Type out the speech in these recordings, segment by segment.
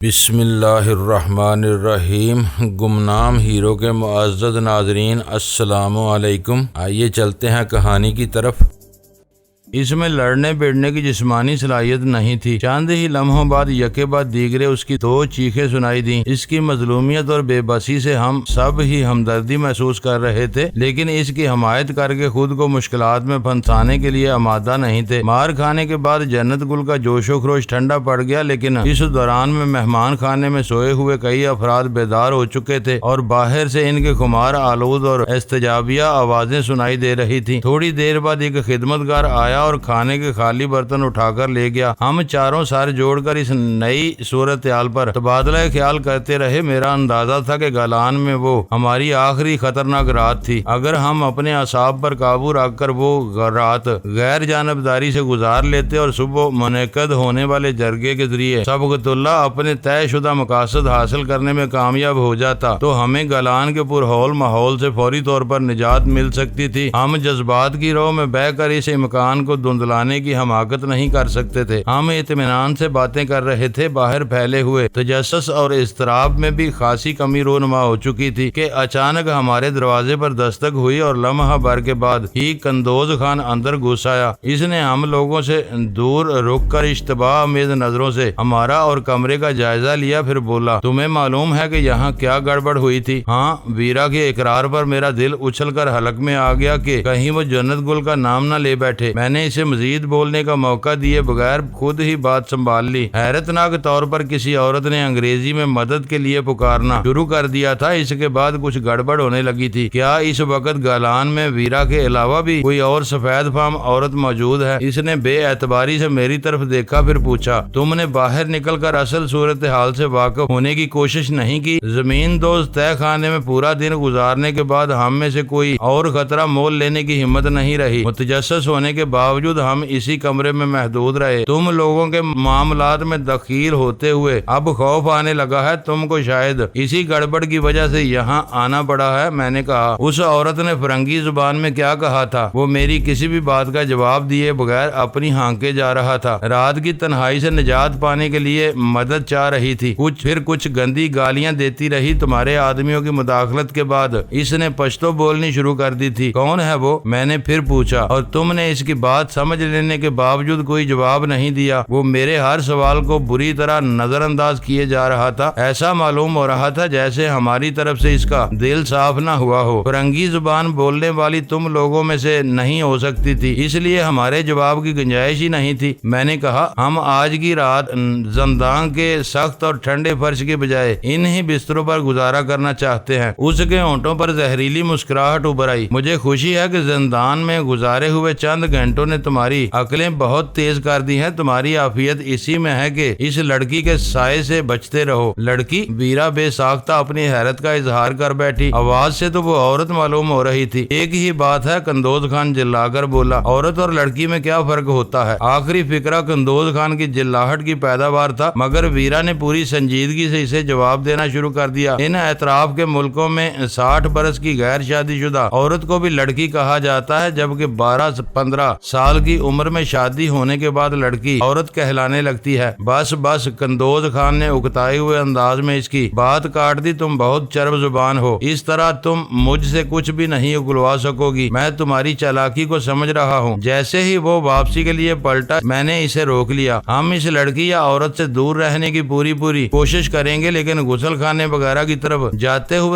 بسم اللہ الرحمن الرحیم۔ گمنام ہیرو کے معزز ناظرین، السلام علیکم۔ آئیے چلتے ہیں کہانی کی طرف۔ اس میں لڑنے بیٹھنے کی جسمانی صلاحیت نہیں تھی۔ چند ہی لمحوں بعد یکے بعد دیگرے اس کی دو چیخیں سنائی دیں۔ اس کی مظلومیت اور بے بسی سے ہم سب ہی ہمدردی محسوس کر رہے تھے، لیکن اس کی حمایت کر کے خود کو مشکلات میں پھنسانے کے لیے آمادہ نہیں تھے۔ مار کھانے کے بعد جنت گل کا جوش و خروش ٹھنڈا پڑ گیا، لیکن اس دوران میں مہمان خانے میں سوئے ہوئے کئی افراد بیدار ہو چکے تھے اور باہر سے ان کے خمار آلود اور استجابیہ آوازیں سنائی دے رہی تھیں۔ تھوڑی دیر بعد ایک خدمتگار آیا اور کھانے کے خالی برتن اٹھا کر لے گیا۔ ہم چاروں سر جوڑ کر اس نئی صورتحال پر تبادلہ خیال کرتے رہے۔ میرا اندازہ تھا کہ گالان میں وہ ہماری آخری خطرناک رات تھی۔ اگر ہم اپنے اعصاب پر قابو رکھ کر وہ رات غیر جانبداری سے گزار لیتے اور صبح منعقد ہونے والے جرگے کے ذریعے سبقت اللہ اپنے طے شدہ مقاصد حاصل کرنے میں کامیاب ہو جاتا تو ہمیں گالان کے پرہول ماحول سے فوری طور پر نجات مل سکتی تھی۔ ہم جذبات کی رو میں بہہ کر اس امکان کو دھندلانے کی حماقت نہیں کر سکتے تھے۔ ہم اطمینان سے باتیں کر رہے تھے۔ باہر پھیلے ہوئے تجسس اور اضطراب میں بھی خاصی کمی رونما ہو چکی تھی کہ اچانک ہمارے دروازے پر دستک ہوئی اور لمحہ بھر کے بعد ہی قندوز خان اندر گھس آیا۔ اس نے ہم لوگوں سے دور رک کر اشتباہ آمیز نظروں سے ہمارا اور کمرے کا جائزہ لیا، پھر بولا، تمہیں معلوم ہے کہ یہاں کیا گڑبڑ ہوئی تھی؟ ہاں، ویرا کے اقرار پر میرا دل اچھل کر حلق میں آ گیا کہ کہیں وہ جنت گل کا نام نہ لے بیٹھے۔ میں نے اسے مزید بولنے کا موقع دیے بغیر خود ہی بات سنبھال لی۔ حیرتناک طور پر کسی عورت نے انگریزی میں مدد کے لیے پکارنا شروع کر دیا تھا۔ اس کے بعد کچھ گڑبڑ ہونے لگی تھی۔ کیا اس وقت گالان میں ویرا کے علاوہ بھی کوئی اور سفید فام عورت موجود ہے؟ اس نے بے اعتباری سے میری طرف دیکھا، پھر پوچھا، تم نے باہر نکل کر اصل صورتحال سے واقف ہونے کی کوشش نہیں کی؟ زمین دوز تہہ خانے میں پورا دن گزارنے کے بعد ہم میں سے کوئی اور خطرہ مول لینے کی ہمت نہیں رہی۔ متجسس ہونے کے باوجود ہم اسی کمرے میں محدود رہے۔ تم لوگوں کے معاملات میں دخیل ہوتے ہوئے اب خوف آنے لگا ہے۔ تم کو شاید اسی گڑبڑ کی وجہ سے یہاں آنا پڑا ہے۔ میں نے کہا، اس عورت نے فرنگی زبان میں کیا کہا تھا؟ وہ میری کسی بھی بات کا جواب دیے بغیر اپنی ہانکے جا رہا تھا۔ رات کی تنہائی سے نجات پانے کے لیے مدد چاہ رہی تھی۔ پھر کچھ گندی گالیاں دیتی رہی۔ تمہارے آدمیوں کی مداخلت کے بعد اس نے پشتو بولنی شروع کر دی تھی۔ کون ہے وہ؟ میں نے پھر پوچھا، اور تم نے اس کی بات سمجھ لینے کے باوجود کوئی جواب نہیں دیا۔ وہ میرے ہر سوال کو بری طرح نظر انداز کیے جا رہا تھا۔ ایسا معلوم ہو رہا تھا جیسے ہماری طرف سے اس کا دل صاف نہ ہوا ہو۔ فرنگی زبان بولنے والی تم لوگوں میں سے نہیں ہو سکتی تھی، اس لیے ہمارے جواب کی گنجائش ہی نہیں تھی۔ میں نے کہا، ہم آج کی رات زندان کے سخت اور ٹھنڈے فرش کے بجائے انہی بستروں پر گزارا کرنا چاہتے ہیں۔ اس کے ہونٹوں پر زہریلی مسکراہٹ ابھر آئی۔ مجھے خوشی ہے کہ زندان میں گزارے ہوئے چند گھنٹوں نے تمہاری عقلیں بہت تیز کر دی ہیں۔ تمہاری عافیت اسی میں ہے کہ اس لڑکی کے سائے سے بچتے رہو۔ لڑکی؟ ویرا بے ساختہ اپنی حیرت کا اظہار کر بیٹھی۔ آواز سے تو وہ عورت معلوم ہو رہی تھی۔ ایک ہی بات ہے، قندوز خان جلا کر بولا۔ عورت اور لڑکی میں کیا فرق ہوتا ہے؟ آخری فقرہ قندوز خان کی جلاہٹ کی پیداوار تھا، مگر ویرا نے پوری سنجیدگی سے اسے جواب دینا شروع کر دیا۔ ان اطراف کے ملکوں میں 60 برس کی غیر شادی شدہ عورت کو بھی لڑکی کہا جاتا ہے، جبکہ 12-15 سال کی عمر میں شادی ہونے کے بعد لڑکی عورت کہلانے لگتی ہے۔ بس بس، قندوز خان نے اکتائے ہوئے انداز میں اس کی بات کاٹ دی۔ تم بہت چرب زبان ہو، اس طرح تم مجھ سے کچھ بھی نہیں اگلوا سکو گی۔ میں تمہاری چالاکی کو سمجھ رہا ہوں۔ جیسے ہی وہ واپسی کے لیے پلٹا، میں نے اسے روک لیا۔ ہم اس لڑکی یا عورت سے دور رہنے کی پوری کوشش کریں گے، لیکن غسل خانے وغیرہ کی طرف جاتے ہوئے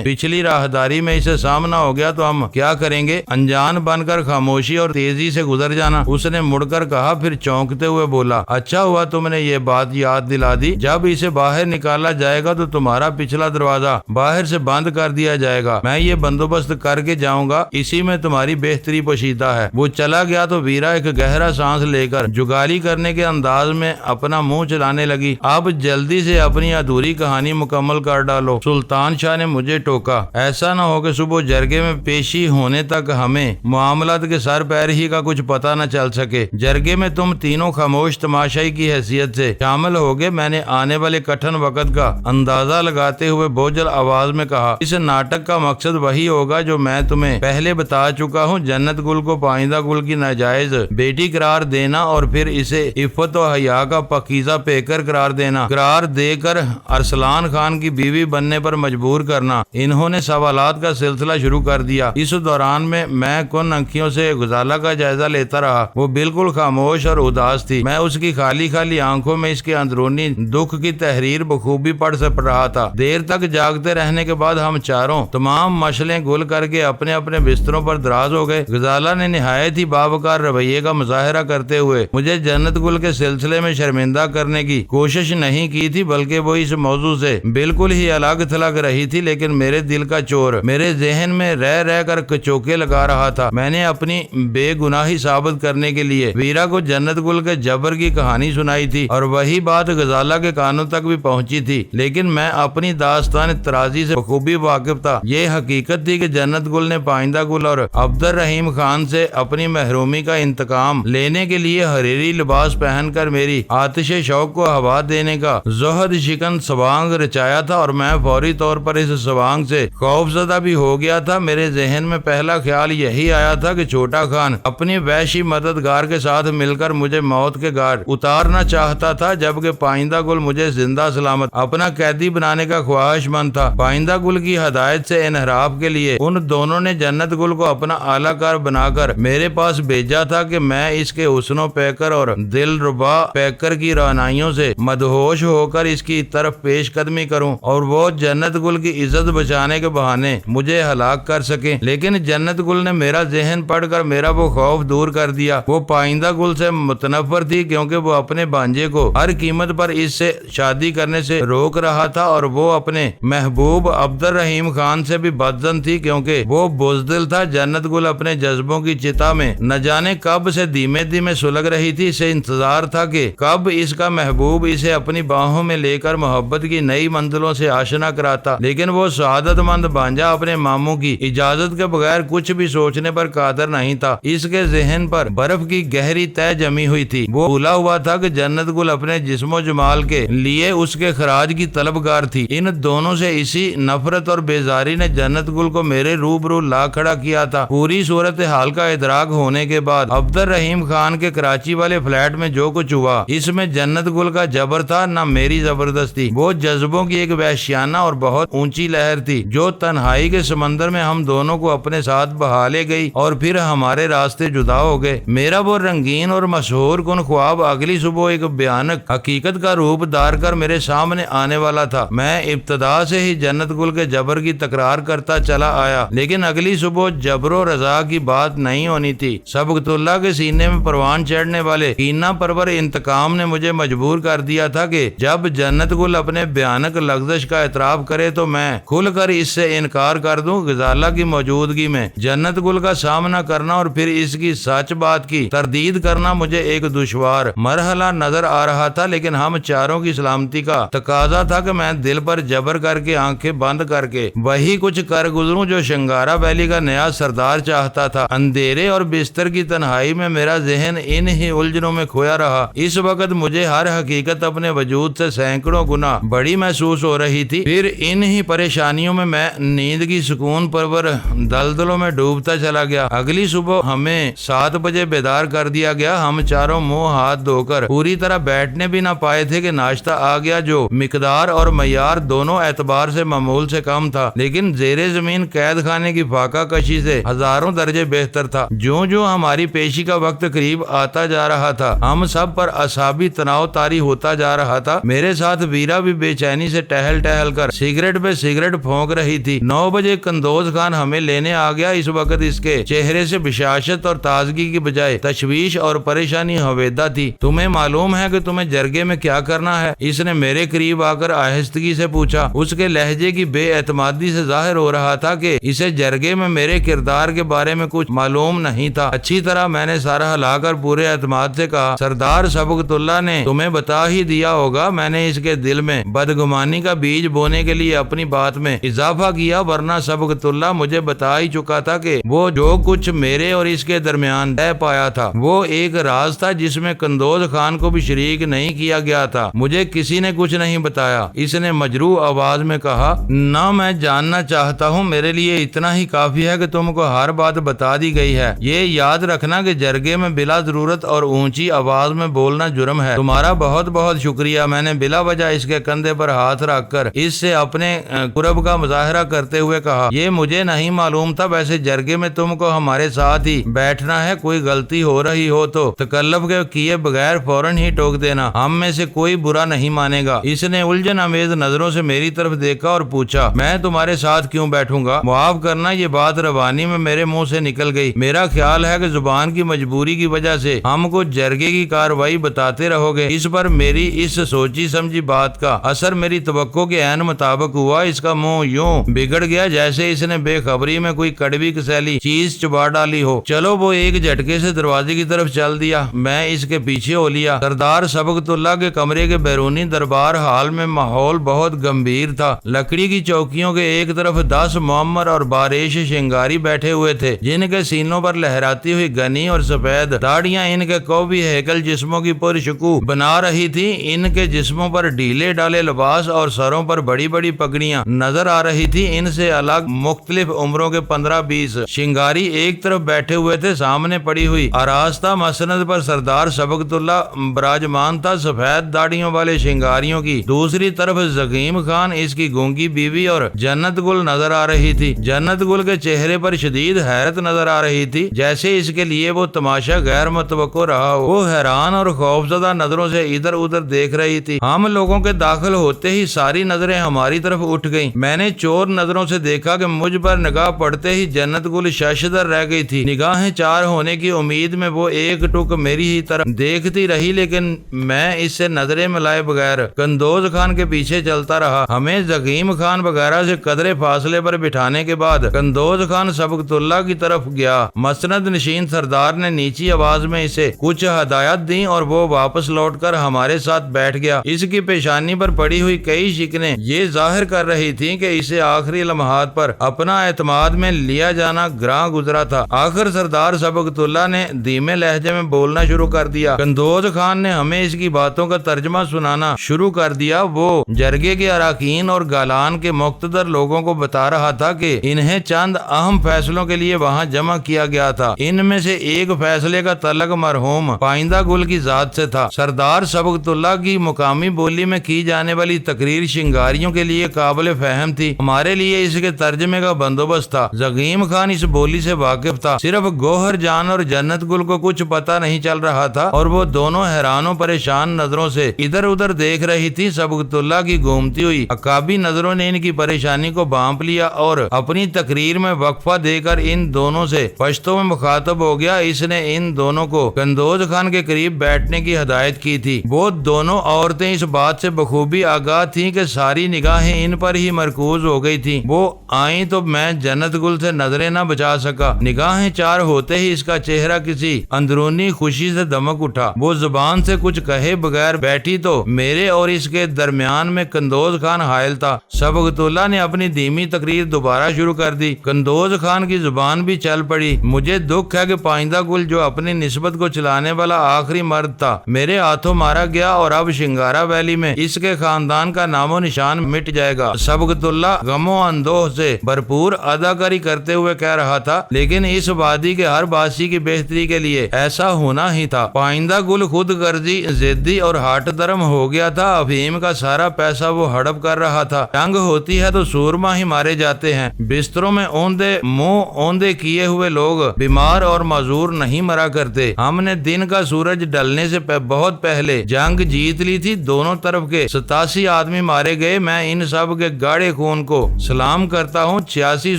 پچھلی راہداری میں اسے سامنا ہو گیا تو ہم کیا کریں گے؟ انجان بن کر خاموشی اور تیزی سے گزر جانا۔ اس نے مڑ کر کہا، پھر چونکتے ہوئے بولا، اچھا ہوا تم نے یہ بات یاد دلا دی۔ جب اسے باہر نکالا جائے گا تو تمہارا پچھلا دروازہ باہر سے بند کر دیا جائے گا۔ میں یہ بندوبست کر کے جاؤں گا، اسی میں تمہاری بہتری پوشیدہ ہے۔ وہ چلا گیا تو ویرا ایک گہرا سانس لے کر جگالی کرنے کے انداز میں اپنا منہ چلانے لگی۔ اب جلدی سے اپنی ادھوری کہانی مکمل کر ڈالو۔ سلطان شاہ نے مجھے ٹوکا، ایسا نہ ہو کہ صبح جرگے میں پیشی ہونے تک ہمیں معاملات کے سر پیر ہی کا کچھ پتہ نہ چل سکے۔ جرگے میں تم تینوں خاموش تماشائی کی حیثیت سے شامل ہوگے۔ میں نے آنے والے کٹھن وقت کا اندازہ لگاتے ہوئے بوجھل آواز میں کہا، اس ناٹک کا مقصد وہی ہوگا جو میں تمہیں پہلے بتا چکا ہوں، جنت گل کو پائندہ گل کی ناجائز بیٹی قرار دینا اور پھر اسے عفت و حیا کا پاکیزہ پیکر قرار دینا، قرار دے کر ارسلان خان کی بیوی بننے پر مجبور کرنا۔ انہوں نے سوالات کا سلسلہ شروع کر دیا۔ اس دوران میں کن انکھیوں سے غزالہ کا جائزہ لیتا رہا۔ وہ بالکل خاموش اور اداس تھی۔ میں اس کی خالی خالی آنکھوں میں اس کے اندرونی دکھ کی تحریر بخوبی پڑھ رہا تھا۔ دیر تک جاگتے رہنے کے بعد ہم چاروں تمام مشلیں گل کر کے اپنے اپنے بستروں پر دراز ہو گئے۔ غزالہ نے نہایت ہی باوقار رویے کا مظاہرہ کرتے ہوئے مجھے جنت گل کے سلسلے میں شرمندہ کرنے کی کوشش نہیں کی تھی، بلکہ وہ اس موضوع سے بالکل ہی الگ تھلگ رہی تھی، لیکن میرے دل کا چور میرے ذہن میں رہ رہ کر کچوکے لگا رہا تھا۔ میں نے اپنی بے گناہی ثابت کرنے کے لیے ویرا کو جنت گل کے جبر کی کہانی سنائی تھی اور وہی بات غزالہ کے کانوں تک بھی پہنچی تھی، لیکن میں اپنی داستان ترازی سے بخوبی واقف تھا۔ یہ حقیقت تھی کہ جنت گل نے پائندہ گل اور عبد الرحیم خان سے اپنی محرومی کا انتقام لینے کے لیے حریری لباس پہن کر میری آتش شوق کو ہوا دینے کا زہد شکن سوانگ رچایا تھا، اور میں فوری طور پر اس سوانگ سے خوف زدہ بھی ہو گیا تھا۔ میرے ذہن میں پہلا خیال یہی آیا تھا کہ چھوٹا خان اپنی وحشی مددگار کے ساتھ مل کر مجھے موت کے گھاٹ اتارنا چاہتا تھا، جبکہ پائندہ گل مجھے زندہ سلامت اپنا قیدی بنانے کا خواہش مند تھا۔ پائندہ گل کی ہدایت سے انحراف کے لیے ان دونوں نے جنت گل کو اپنا اعلی کار بنا کر میرے پاس بھیجا تھا کہ میں اس کے حسن و پیکر اور دل ربا پیکر کی رعنائیوں سے مدہوش ہو کر اس کی طرف پیش قدمی کروں اور وہ جنت گل کی عزت بچانے کے بہانے مجھے ہلاک کر سکیں۔ لیکن جنت گل نے میرا ذہن پڑھ کر میرا وہ خوف دور کر دیا۔ وہ پائندہ گل سے متنفر تھی کیونکہ وہ اپنے بانجے کو ہر قیمت پر اس سے شادی کرنے سے روک رہا تھا، اور وہ اپنے محبوب عبد الرحیم خان سے بھی بدظن تھی کیونکہ وہ بزدل تھا۔ جنت گل اپنے جذبوں کی چتا میں نہ جانے کب سے دھیمے دھیمے سلگ رہی تھی۔ اسے انتظار تھا کہ کب اس کا محبوب اسے اپنی باہوں میں لے کر محبت کی نئی منزلوں سے آشنا کراتا، لیکن وہ سعادت مند بانجا اپنے ماموں کی اجازت کے بغیر کچھ بھی سوچنے پر قادر نہیں تھا۔ اس کے ذہن پر برف کی گہری تہ جمی ہوئی تھی۔ وہ بھولا ہوا تھا کہ جنت گل اپنے جسم و جمال کے لیے اس کے خراج کی طلبگار تھی۔ ان دونوں سے اسی نفرت اور بیزاری نے جنت گل کو میرے روبرو لا کھڑا کیا تھا۔ پوری صورتحال کا ادراک ہونے کے بعد عبد الرحیم خان کے کراچی والے فلیٹ میں جو کچھ ہوا، اس میں جنت گل کا جبر تھا نہ میری زبردستی۔ وہ جذبوں کی ایک وحشیانہ اور بہت اونچی لہر تھی جو تنہائی کے سمندر میں ہم دونوں کو اپنے ساتھ بہا لے گئی اور پھر ہمارے راستے جدا ہو گئے۔ میرا وہ رنگین اور مسحور کن خواب اگلی صبح ایک بھیانک حقیقت کا روپ دار کر میرے سامنے آنے والا تھا۔ میں ابتدا سے ہی جنت گل کے جبر کی تکرار کرتا چلا آیا، لیکن اگلی صبح جبر و رضا کی بات نہیں ہونی تھی۔ سبقت اللہ کے سینے میں پروان چڑھنے والے کینہ پرور انتقام نے مجھے مجبور کر دیا تھا کہ جب جنت گل اپنے بھیانک لغزش کا اعتراف کرے تو میں کھل کر اس سے انکار کر دوں۔ غزالہ کی موجودگی میں جنت گل کا سامنا کرنا اور پھر اس کی سچ بات کی تردید کرنا مجھے ایک دشوار مرحلہ نظر آ رہا تھا، لیکن ہم چاروں کی سلامتی کا تقاضا تھا کہ میں دل پر جبر کر کے آنکھیں بند کر کے وہی کچھ کر گزروں جو شنگارا ویلی کا نیا سردار چاہتا تھا۔ اندھیرے اور بستر کی تنہائی میں میرا ذہن ان ہی الجھنوں میں کھویا رہا۔ اس وقت مجھے ہر حقیقت اپنے وجود سے سینکڑوں گنا بڑی محسوس ہو رہی تھی۔ پھر ان ہی پریشانیوں میں نیند کی سکون پرور دلدلوں میں ڈوبتا چلا گیا۔ اگلی صبح ہمیں 7 بجے بیدار کر دیا گیا۔ ہم چاروں منہ ہاتھ دھو کر پوری طرح بیٹھنے بھی نہ پائے تھے کہ ناشتہ آ گیا، جو مقدار اور معیار دونوں اعتبار سے معمول سے کم تھا، لیکن زیر زمین قید خانے کی فاقہ کشی سے ہزاروں درجے بہتر تھا۔ جوں جوں ہماری پیشی کا وقت قریب آتا جا رہا تھا، ہم سب پر اعصابی تناؤ طاری ہوتا جا رہا تھا۔ میرے ساتھ ویرا بھی بے چینی سے ٹہل ٹہل کر سگریٹ پہ سگریٹ پھونک رہی تھی۔ 9 بجے قندوز خان ہمیں لینے آ گیا۔ اس وقت اس کے چہرے سے بشاشت اور تازگی کی بجائے تشویش اور پریشانی ہویدہ تھی۔ تمہیں معلوم ہے کہ تمہیں جرگے میں کیا کرنا ہے؟ اس نے میرے قریب آ کر آہستگی سے پوچھا۔ اس کے لہجے کی بے اعتمادی سے ظاہر ہو رہا تھا کہ اسے جرگے میں میرے کردار کے بارے میں کچھ معلوم نہیں تھا۔ اچھی طرح میں نے سارا ہلا کر پورے اعتماد سے کہا، سردار سبقت اللہ نے تمہیں بتا ہی دیا ہوگا۔ میں نے اس کے دل میں بدگمانی کا بیج بونے کے لیے اپنی بات میں اضافہ کیا، ورنہ سبقت اللہ مجھے بتا ہی چکا تھا کہ وہ جو کچھ میرے اور اس اس کے درمیان رہ پایا تھا۔ وہ ایک راز تھا جس میں قندوز خان کو بھی شریک نہیں کیا گیا تھا۔ مجھے کسی نے کچھ نہیں بتایا، اس نے مجروح آواز میں کہا۔ نہ میں جاننا چاہتا ہوں، میرے لیے اتنا ہی کافی ہے کہ تم کو ہر بات بتا دی گئی ہے۔ یہ یاد رکھنا کہ جرگے میں بلا ضرورت اور اونچی آواز میں بولنا جرم ہے۔ تمہارا بہت بہت شکریہ۔ میں نے بلا وجہ اس کے کندھے پر ہاتھ رکھ کر اس سے اپنے قرب کا مظاہرہ کرتے ہوئے کہا، یہ مجھے نہیں معلوم تھا، ویسے جرگے میں تم کو ہمارے ساتھ ہی بیٹھنا ہے، کوئی غلطی ہو رہی ہو تو تکلف کے کیے بغیر فوراً ہی ٹوک دینا، ہم میں سے کوئی برا نہیں مانے گا۔ اس نے الجھن امیز نظروں سے میری طرف دیکھا اور پوچھا، میں تمہارے ساتھ کیوں بیٹھوں گا؟ معاف کرنا، یہ بات روانی میں میرے منہ سے نکل گئی۔ میرا خیال ہے کہ زبان کی مجبوری کی وجہ سے ہم کو جرگے کی کارروائی بتاتے رہو گے۔ اس پر میری اس سوچی سمجھی بات کا اثر میری توقع کے عین مطابق ہوا۔ اس کا منہ یوں بگڑ گیا جیسے اس نے بے خبری میں کوئی کڑوی کسیلی چیز چبا ڈالی ہو۔ چلو، وہ ایک جھٹکے سے دروازے کی طرف چل دیا، میں اس کے پیچھے ہو لیا۔ سردار سبقت اللہ کے کمرے کے بیرونی دربار ہال میں ماحول بہت گمبھیر تھا۔ لکڑی کی چوکیوں کے ایک طرف 10 معمر اور باریش شنگاری بیٹھے ہوئے تھے، جن کے سینوں پر لہراتی ہوئی گھنی اور سفید داڑیاں ان کے قوی ہیکل جسموں کی پرشکوہ بنا رہی تھی۔ ان کے جسموں پر ڈھیلے ڈالے لباس اور سروں پر بڑی بڑی پگڑیاں نظر آ رہی تھی۔ ان سے الگ مختلف عمروں کے 15-20 شنگاری ایک طرف بیٹھے ہوئے تھے۔ سامنے پڑی ہوئی آراستہ مسند پر سردار سبقت اللہ براجمان تھا، سفید داڑیوں والے شنگاریوں کی دوسری طرف زغیم خان، اس کی گونگی بیوی اور جنت گل نظر آ رہی تھی۔ جنت گل کے چہرے پر شدید حیرت نظر آ رہی تھی، جیسے اس کے لیے وہ تماشا غیر متوقع رہا ہو۔ وہ حیران اور خوفزدہ نظروں سے ادھر ادھر دیکھ رہی تھی۔ ہم لوگوں کے داخل ہوتے ہی ساری نظریں ہماری طرف اٹھ گئیں۔ میں نے چور نظروں سے دیکھا کہ مجھ پر نگاہ پڑتے ہی جنت گل ششدر رہ گئی تھی۔ نگاہیں چار ہونے کی امید میں وہ ایک ٹک میری ہی طرف دیکھتی رہی، لیکن میں اس سے نظریں ملائے بغیر قندوز خان کے پیچھے چلتا رہا۔ ہمیں زغیم خان وغیرہ سے قدرے فاصلے پر بٹھانے کے بعد قندوز خان سبقت اللہ کی طرف گیا۔ مسند نشین سردار نے نیچی آواز میں اسے کچھ ہدایات دیں اور وہ واپس لوٹ کر ہمارے ساتھ بیٹھ گیا۔ اس کی پیشانی پر پڑی ہوئی کئی شکنیں یہ ظاہر کر رہی تھیں کہ اسے آخری لمحات پر اپنا اعتماد میں لیا جانا گراں گزرا تھا۔ آخر سردار سبقت اللہ نے دھیمے لہجے میں بولنا شروع کر دیا۔ قندوز خان نے ہمیں اس کی باتوں کا ترجمہ سنانا شروع کر دیا۔ وہ جرگے کے اراکین اور گالان کے مقتدر لوگوں کو بتا رہا تھا کہ انہیں چند اہم فیصلوں کے لیے وہاں جمع کیا گیا تھا۔ ان میں سے ایک فیصلے کا تعلق مرحوم پائندہ گل کی ذات سے تھا۔ سردار سبقت اللہ کی مقامی بولی میں کی جانے والی تقریر شنگاریوں کے لیے قابل فہم تھی، ہمارے لیے اس کے ترجمے کا بندوبست تھا۔ زغیم خان اس بولی سے واقف تھا، صرف گوہر جان اور جنت گل کو کچھ پتہ نہیں چل رہا تھا اور وہ دونوں حیران و پریشان نظروں سے ادھر ادھر دیکھ رہی تھی۔ سبقت اللہ کی گھومتی ہوئی عقابی نظروں نے ان کی پریشانی کو بانپ لیا اور اپنی تقریر میں وقفہ دے کر ان دونوں سے پشتو میں مخاطب ہو گیا۔ اس نے ان دونوں کو قندوز خان کے قریب بیٹھنے کی ہدایت کی تھی۔ وہ دونوں عورتیں اس بات سے بخوبی آگاہ تھیں کہ ساری نگاہیں ان پر ہی مرکوز ہو گئی تھیں۔ وہ آئیں تو میں جنت گل سے نظریں نہ بچا سکا۔ نگاہیں چار ہوتے ہی اس کا چہرہ کسی اندرونی خوشی سے دمک اٹھا۔ وہ زبان سے کچھ کہے بغیر بیٹھی تو میرے اور اس کے درمیان میں قندوز خان حائل تھا۔ سبقت اللہ نے اپنی دھیمی تقریر دوبارہ شروع کر دی۔ قندوز خان کی زبان بھی چل پڑی۔ مجھے دکھ ہے کہ پائندہ گل جو اپنی نسبت کو چلانے والا آخری مرد تھا میرے ہاتھوں مارا گیا اور اب شنگارا ویلی میں اس کے خاندان کا نام و نشان مٹ جائے گا۔ سبقت اللہ غم و اندوہ سے بھرپور اداکاری کرتے ہوئے کہہ رہا تھا، لیکن اس وادی کے ہر باسی کی بہتری کے لیے ایسا ہونا ہی تھا۔ پائندہ گل خود غرضی، ضدی اور ہاٹ درم ہو گیا تھا۔ افہیم کا سارا پیسہ وہ ہڑپ کر رہا تھا۔ جنگ ہوتی ہے تو سورما ہی مارے جاتے ہیں، بستروں میں اوندے منہ اوندے کیے ہوئے لوگ بیمار اور معذور نہیں مرا کرتے۔ ہم نے دن کا سورج ڈلنے سے بہت پہلے جنگ جیت لی تھی۔ دونوں طرف کے 87 آدمی مارے گئے۔ میں ان سب کے گاڑے خون کو سلام کرتا ہوں۔ 86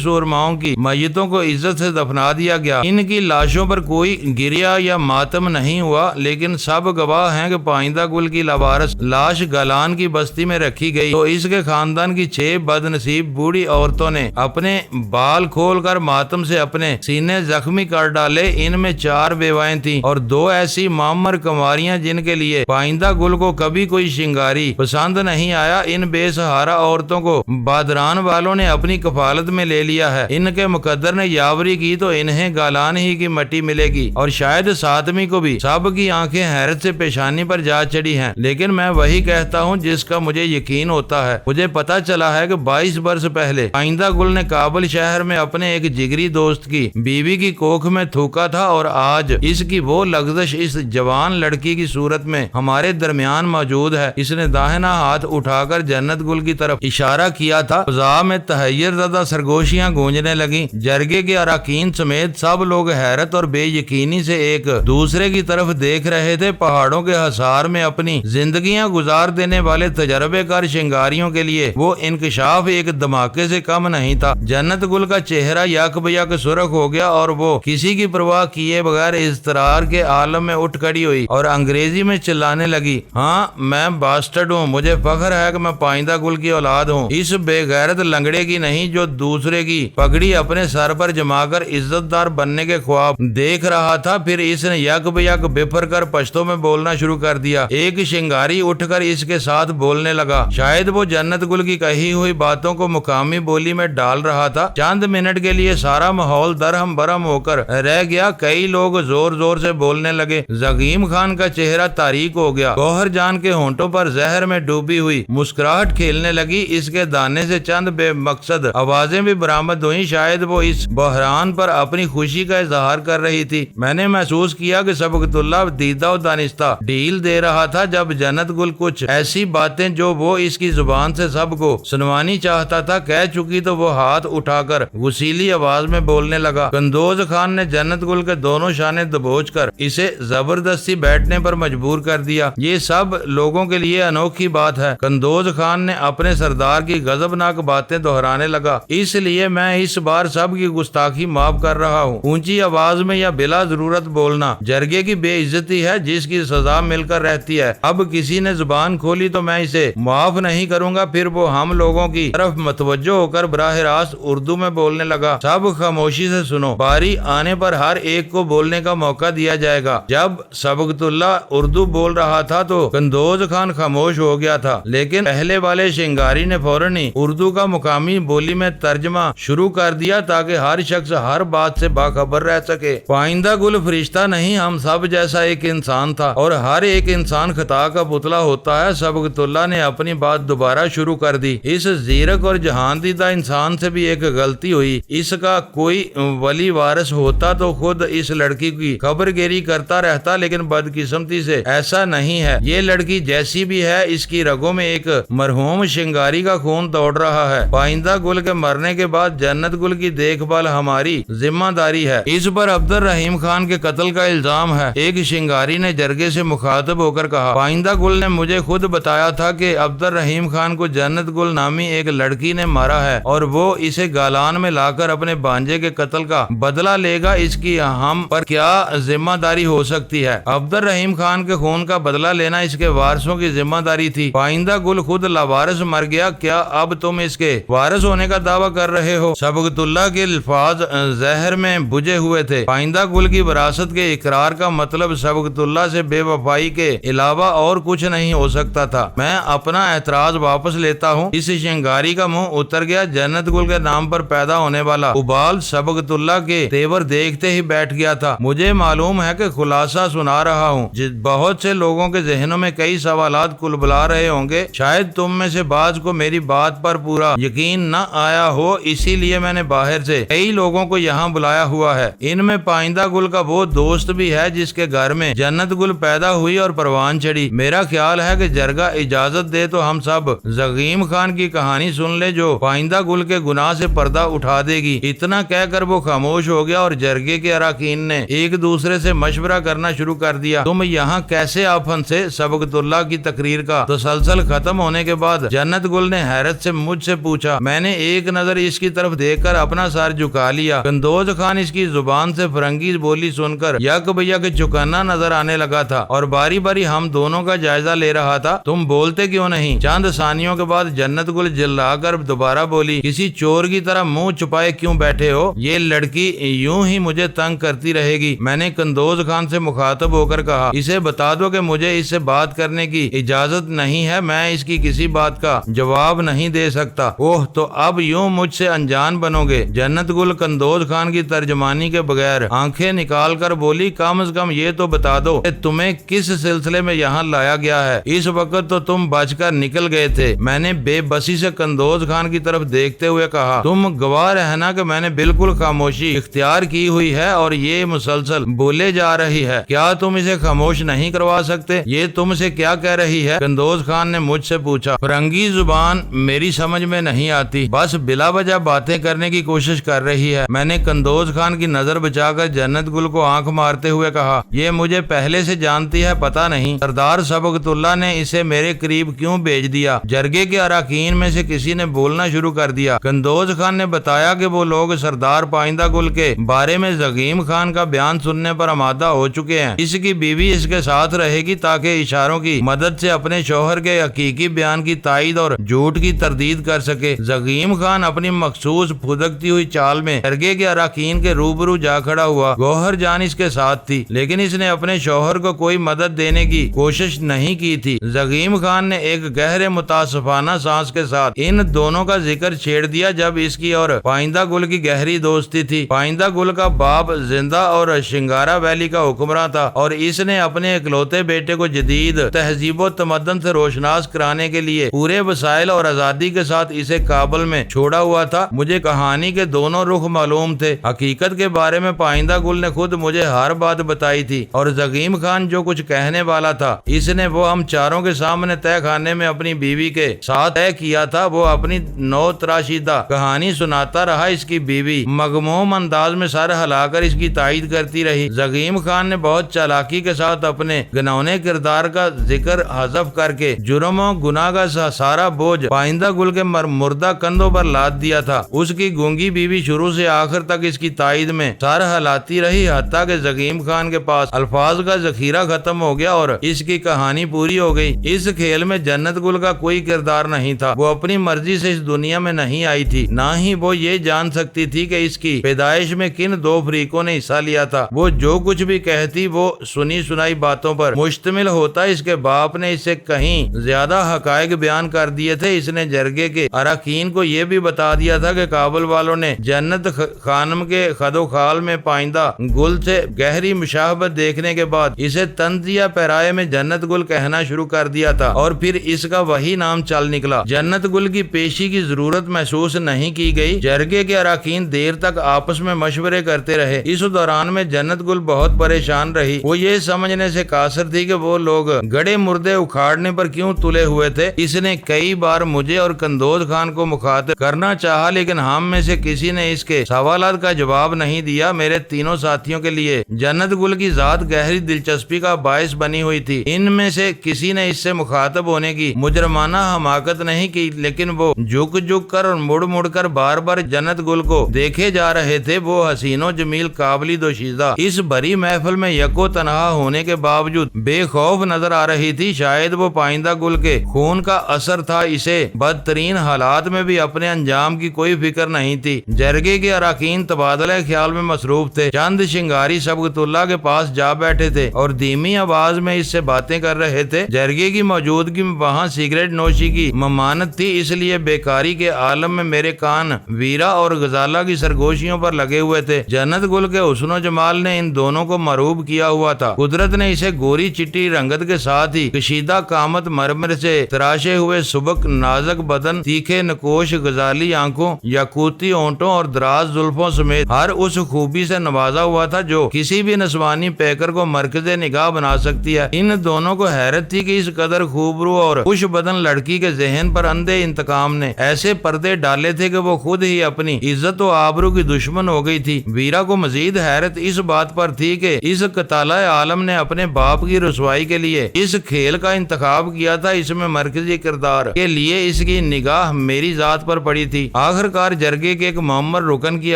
سورماؤں کی میتوں کو عزت سے دفنا دیا گیا۔ ان کی لاشوں پر کوئی گریا یا ماتم نہیں ہوا، لیکن سب گواہ ہیں کہ پائندہ گل کی لوارث لاش گالان کی بستی میں رکھی گئی تو اس کے خاندان کی 6 بد نصیب بوڑھی عورتوں نے اپنے بال کھول کر ماتم سے اپنے سینے زخمی کر ڈالے۔ ان میں 4 بیوائیں تھیں اور 2 ایسی معمر کنواریاں جن کے لیے پائندہ گل کو کبھی کوئی شنگاری پسند نہیں آیا۔ ان بے سہارا عورتوں کو بادران والوں نے اپنی کفالت میں لے لیا ہے۔ ان کے مقدر نے یاوری کی تو انہیں گالان ہی کی مٹی ملے گی، اور شاید ساتویں کو بھی۔ سب کی آنکھیں حیرت سے پیشانی پر جا چڑھی ہیں، لیکن میں وہی کہتا ہوں جس کا مجھے یقین ہوتا ہے۔ مجھے پتا چلا ہے کہ 22 برس پہلے پائندہ گل نے کابل شہر میں اپنے ایک جگری دوست کی بیوی کی کوکھ میں تھوکا تھا، اور آج اس کی وہ لغزش اس جوان لڑکی کی صورت میں ہمارے درمیان موجود ہے۔ اس نے داہنا ہاتھ اٹھا کر جنت گل کی طرف اشارہ کیا تھا۔ فضا میں تحیر زدہ سرگوشیاں گونجنے لگیں۔ جرگے کے اراکین سمیت سب لوگ حیرت اور بے یقینی سے ایک دوسرے کی طرف دیکھ رہے تھے۔ پہاڑوں کے حصار میں اپنی زندگیاں گزار دینے والے تجربے کار شنگاریوں کے لیے وہ انکشاف ایک دھماکے سے کم نہیں تھا۔ جنت گل کا چہرہ یک بیک سرخ ہو گیا، اور وہ کسی کی پرواہ کیے بغیر اضطرار کے عالم میں اٹھ کھڑی ہوئی اور انگریزی میں چلانے لگی۔ ہاں، میں باسٹرڈ ہوں، مجھے فخر ہے کہ میں پائندہ گل کی اولاد ہوں، اس بے غیرت لنگڑے کی نہیں جو دوسرے کی پگڑی اپنے سر پر جما کر عزت دار بننے کے خواب دیکھ رہا تھا۔ پھر اس نے یک بیک بفر کر پشتو میں بولنا شروع کر دیا۔ ایک شنگاری اٹھ کر اس کے ساتھ بولنے لگا۔ شاید وہ جنت گل کی کہی ہوئی باتوں کو مقامی بولی میں ڈال رہا تھا۔ چند منٹ کے لیے سارا ماحول درہم برہم ہو کر رہ گیا۔ کئی لوگ زور زور سے بولنے لگے۔ زغیم خان کا چہرہ تاریک ہو گیا۔ گوہر جان کے ہونٹوں پر زہر میں ڈوبی ہوئی مسکراہٹ کھیلنے لگی۔ اس کے دانے سے چند بے مقصد آوازیں بھی برآمد ہوئیں۔ شاید وہ اس بحران پر اپنی خوشی کا اظہار کر رہی تھی۔ میں نے محسوس کیا کہ سبقت اللہ دیدہ و دانستہ ڈھیل دے رہا تھا۔ جب جنت گل کچھ ایسی باتیں جو وہ اس کی زبان سے سب کو سنوانی چاہتا تھا کہہ چکی تو وہ ہاتھ اٹھا کر غسیلی آواز میں بولنے لگا۔ قندوز خان نے جنت گل کے دونوں شانے دبوچ کر اسے زبردستی بیٹھنے پر مجبور کر دیا۔ یہ سب لوگوں کے لیے انوکھی بات ہے۔ قندوز خان نے اپنے سردار کی غضبناک باتیں دہرانے لگا۔ اس لیے میں اس بار سب کی گستاخی معاف کر رہا ہوں۔ اونچی آواز میں یا بلا ضرورت بولنا جرگے کی بے عزتی ہے جس کی سزا مل کر رہتی ہے۔ اب کسی نے زبان کھولی تو میں اسے معاف نہیں کروں گا۔ پھر وہ ہم لوگوں کی طرف متوجہ ہو کر براہ راست اردو میں بولنے لگا۔ سب خاموشی سے سنو، باری آنے پر ہر ایک کو بولنے کا موقع دیا جائے گا۔ جب سبقت اللہ اردو بول رہا تھا تو قندوز خان خاموش ہو گیا تھا، لیکن پہلے والے شنگاری نے فوراً ہی اردو کا مقامی بولی میں ترجمہ شروع کر دیا تاکہ ہر شخص ہر بات سے باخبر رہ سکے۔ پائندہ گل فرشتہ نہیں، ہم سب جیسا ایک انسان تھا، اور ہر ایک انسان خطا کا پتلا ہوتا ہے۔ سبقت اللہ نے اپنی بات دوبارہ شروع کر دی۔ اس زیرک اور جہان دیدہ انسان سے بھی ایک غلطی ہوئی۔ اس کا کوئی ولی وارث ہوتا تو خود اس لڑکی کی خبر گیری کرتا رہتا، لیکن بدقسمتی سے ایسا نہیں ہے۔ یہ لڑکی جیسی بھی ہے، اس کی رگوں میں ایک مرحوم شنگاری کا خون دوڑ رہا ہے۔ پائندہ گل کے مرنے کے بعد جنت گل کی دیکھ بھال ہماری ذمہ داری ہے۔ اس پر عبد الرحیم خان کے قتل کا الزام ہے، ایک شنگاری نے جرگے سے مخاطب ہو کر کہا۔ پائندہ گل نے مجھے خود بتایا تھا کہ عبد الرحیم خان کو جنت گل نامی ایک لڑکی نے مارا ہے، اور وہ اسے گالان میں لا کر اپنے بانجے کے قتل کا بدلہ لے گا۔ اس کی ہم پر کیا ذمہ داری ہو سکتی ہے؟ عبد الرحیم خان کے خون کا بدلہ لینا اس کے وارثوں کی ذمہ داری تھی۔ پائندہ گل خود لاوارث مر گیا، کیا اب تم اس کے وارث ہونے کا دعویٰ کر رہے ہو؟ سبقت اللہ کے الفاظ زہر میں بجھے ہوئے تھے۔ پائندہ گل کی وراثت کے اقرار کا مطلب سبقت اللہ سے بے وفائی کے علاوہ اور کچھ نہیں ہو سکتا تھا۔ میں اپنا اعتراض واپس لیتا ہوں۔ اس شنگاری کا منہ اتر گیا۔ جنت گل کے نام پر پیدا ہونے والا ابال سبقت اللہ کے تیور دیکھتے ہی بیٹھ گیا تھا۔ مجھے معلوم ہے کہ خلاصہ سنا رہا ہوں۔ بہت سے لوگوں کے ذہنوں میں کئی سوالات کل بلا رہے ہوں گے۔ شاید تم میں سے بعض کو میری بات پر پورا یقین نہ آیا ہو، اسی لیے میں نے باہر سے کئی لوگوں کو یہاں بلایا ہوا ہے۔ ان میں پائندہ گل کا وہ دوست بھی ہے جس کے گھر میں جنت گل پیدا ہوئی اور پروان چڑھی۔ میرا خیال ہے کہ جرگہ اجازت دے تو ہم سب زغیم خان کی کہانی سن لے جو پائندہ گل کے گناہ سے پردہ اٹھا دے گی۔ اتنا کہہ کر وہ خاموش ہو گیا، اور جرگے کے اراکین نے ایک دوسرے سے مشورہ کرنا شروع کر دیا۔ تم یہاں کیسے آفن سے؟ سبقت اللہ کی تقریر کا تسلسل ختم ہونے کے بعد جنت گل نے حیرت سے مجھ سے پوچھا۔ میں نے ایک نظر اس کی طرف دیکھ کر اپنا سر جھکا لیا۔ قندوز خان اس کی زبان سے فرنگی بولی سن کر یک بیک چکنا نظر آنے لگا تھا، اور باری باری ہم دونوں کا جائزہ لے رہا تھا۔ تم بولتے کیوں نہیں؟ چند ثانیوں کے بعد جنت گل جلا کر دوبارہ بولی۔ کسی چور کی طرح منہ چھپائے کیوں بیٹھے ہو؟ یہ لڑکی یوں ہی مجھے تنگ کرتی رہے گی۔ میں نے قندوز خان سے مخاطب ہو کر کہا، اسے بتا دو کہ مجھے اس سے بات کرنے کی اجازت نہیں ہے، میں اس کی کسی بات کا جواب نہیں دے سکتا۔ اوہ، تو اب یوں مجھ سے انجان بنو گے؟ جنت گل قندوز خان کی ترجمان ترجمانی کے بغیر آنکھیں نکال کر بولی، کم از کم یہ تو بتا دو کہ تمہیں کس سلسلے میں یہاں لایا گیا ہے؟ اس وقت تو تم بچ کر نکل گئے تھے۔ میں نے بے بسی سے قندوز خان کی طرف دیکھتے ہوئے کہا، تم گواہ رہنا کہ میں نے بالکل خاموشی اختیار کی ہوئی ہے اور یہ مسلسل بولے جا رہی ہے، کیا تم اسے خاموش نہیں کروا سکتے؟ یہ تم سے کیا کہہ رہی ہے؟ قندوز خان نے مجھ سے پوچھا۔ فرنگی زبان میری سمجھ میں نہیں آتی، بس بلا وجہ باتیں کرنے کی کوشش کر رہی ہے۔ میں نے قندوز خان کی نظر بچا کر جنت گل کو آنکھ مارتے ہوئے کہا، یہ مجھے پہلے سے جانتی ہے، پتہ نہیں سردار سبقت اللہ نے اسے میرے قریب کیوں بھیج دیا؟ جرگے کے اراکین میں سے کسی نے بولنا شروع کر دیا۔ قندوز خان نے بتایا کہ وہ لوگ سردار پائندہ گل کے بارے میں زغیم خان کا بیان سننے پر آمادہ ہو چکے ہیں۔ اس کی بیوی اس کے ساتھ رہے گی تاکہ اشاروں کی مدد سے اپنے شوہر کے حقیقی بیان کی تائید اور جھوٹ کی تردید کر سکے۔ زغیم خان اپنی مخصوص پھدکتی ہوئی چال میں جرگے کے اراکین کے روبرو جا کھڑا ہوا۔ گوہر جان اس کے ساتھ تھی، لیکن اس نے اپنے شوہر کو کوئی مدد دینے کی کوشش نہیں کی تھی۔ زغیم خان نے ایک گہرے متاسفانہ سانس کے ساتھ ان دونوں کا ذکر چھیڑ دیا جب اس کی اور پائندہ گل کی گہری دوستی تھی۔ پائندہ گل کا باپ زندہ اور شنگارا ویلی کا حکمراں تھا اور اس نے اپنے اکلوتے بیٹے کو جدید تہذیب و تمدن سے روشناس کرانے کے لیے پورے وسائل اور آزادی کے ساتھ اسے کابل میں چھوڑا ہوا تھا۔ مجھے کہانی کے دونوں رخ معلوم تھے۔ حقیقت کے بارے میں پائندہ گل نے خود مجھے ہر بات بتائی تھی اور زغیم خان جو کچھ کہنے والا تھا اس نے وہ ہم چاروں کے سامنے تہہ خانے میں اپنی بیوی کے ساتھ طے کیا تھا۔ وہ اپنی نو تراشیدہ کہانی سناتا رہا۔ اس کی بیوی مغموم انداز میں سر ہلا کر اس کی تائید کرتی رہی۔ زغیم خان نے بہت چالاکی کے ساتھ اپنے گنونے کردار کا ذکر حذف کر کے جرم و گناہ کا سارا بوجھ پائندہ گل کے مردہ کندھوں پر لاد دیا تھا۔ اس کی گونگی بیوی شروع سے آخر تک اس کی تائید میں سر ہلاتی رہی، حتیٰ کہ زغیم خان کے پاس الفاظ کا ذخیرہ ختم ہو گیا اور اس کی کہانی پوری ہو گئی۔ اس کھیل میں جنت گل کا کوئی کردار نہیں تھا۔ وہ اپنی مرضی سے اس دنیا میں نہیں آئی تھی، نہ ہی وہ یہ جان سکتی تھی کہ اس کی پیدائش میں کن دو فریقوں نے حصہ لیا تھا۔ وہ جو کچھ بھی کہتی وہ سنی سنائی باتوں پر مشتمل ہوتا۔ اس کے باپ نے اس سے کہیں زیادہ حقائق بیان کر دیے تھے۔ اس نے جرگے کے اراکین کو یہ بھی بتا دیا تھا کہ کابل والوں نے جنت خانم کے خد و خال میں پائندہ گل سے گہری مشابہت دیکھنے کے بعد اسے تنزیہ پیرائے میں جنت گل کہنا شروع کر دیا تھا اور پھر اس کا وہی نام چل نکلا۔ جنت گل کی پیشی کی ضرورت محسوس نہیں کی گئی۔ جرگے کے اراکین دیر تک آپس میں مشورے کرتے رہے۔ اس دوران میں جنت گل بہت پریشان رہی۔ وہ یہ سمجھنے سے قاصر تھی کہ وہ لوگ گڑے مردے اکھاڑنے پر کیوں تلے ہوئے تھے۔ اس نے کئی بار مجھے اور قندوز خان کو مخاطب کرنا چاہا، لیکن ہم میں سے کسی نے اس کے سوالات کا جواب نہیں دیا۔ میرے تینوں ساتھیوں کے لیے جنت گل کی ذات گہری دلچسپی کا باعث بنی ہوئی تھی۔ ان میں سے کسی نے اس سے مخاطب ہونے کی مجرمانہ حماقت نہیں کی، لیکن وہ جھک جھک کر اور مڑ مڑ کر بار بار جنت گل کو دیکھے جا رہے تھے۔ وہ حسین و جمیل قابلی دوشیزہ اس بڑی محفل میں یکو تنہا ہونے کے باوجود بے خوف نظر آ رہی تھی۔ شاید وہ پائندہ گل کے خون کا اثر تھا، اسے بدترین حالات میں بھی اپنے انجام کی کوئی فکر نہیں تھی۔ جرگے کے اراکین تبادلہ خیال میں مصروف تھے۔ چند شنگاری سبقت اللہ کے پاس جا بیٹھے تھے اور دھیمی آواز میں اس سے باتیں کر رہے تھے۔ جرگے کی موجودگی میں وہاں سگریٹ نوشی کی ممانت تھی، اس لیے بیکاری کے عالم میں میرے کان ویرا اور غزالہ کی سرگوشیوں پر لگے ہوئے تھے۔ جنت گل کے حسن و جمال نے ان دونوں کو مرعوب کیا ہوا تھا۔ قدرت نے اسے گوری چٹی رنگت کے ساتھ ہی کشیدہ قامت مرمر سے تراشے ہوئے سبک نازک بدن، تیکھے نکوش غزالی آنکھوں، یاقوتی ہونٹوں اور دراز زلفوں سمیت ہر اس خوبی سے نوازا ہوا تھا جو کسی بھی نسوانی پیکر کو مرکز نگاہ بنا سکتی ہے۔ ان دونوں کو حیرت تھی کہ اس قدر خوبرو اور خوش بدن لڑکی کے ذہن پر اندھے انتقام نے ایسے پردے ڈالے تھے کہ وہ خود ہی اپنی عزت و آبرو کی دشمن ہو گئی تھی۔ ویرا کو مزید حیرت اس بات پر تھی کہ اس قتالہ عالم نے اپنے باپ کی رسوائی کے لیے اس کھیل کا انتخاب کیا تھا۔ اس میں مرکزی کردار کے لیے اس کی نگاہ میری ذات پر پڑی تھی۔ آخرکار جرگے کے ایک معمر رکن کی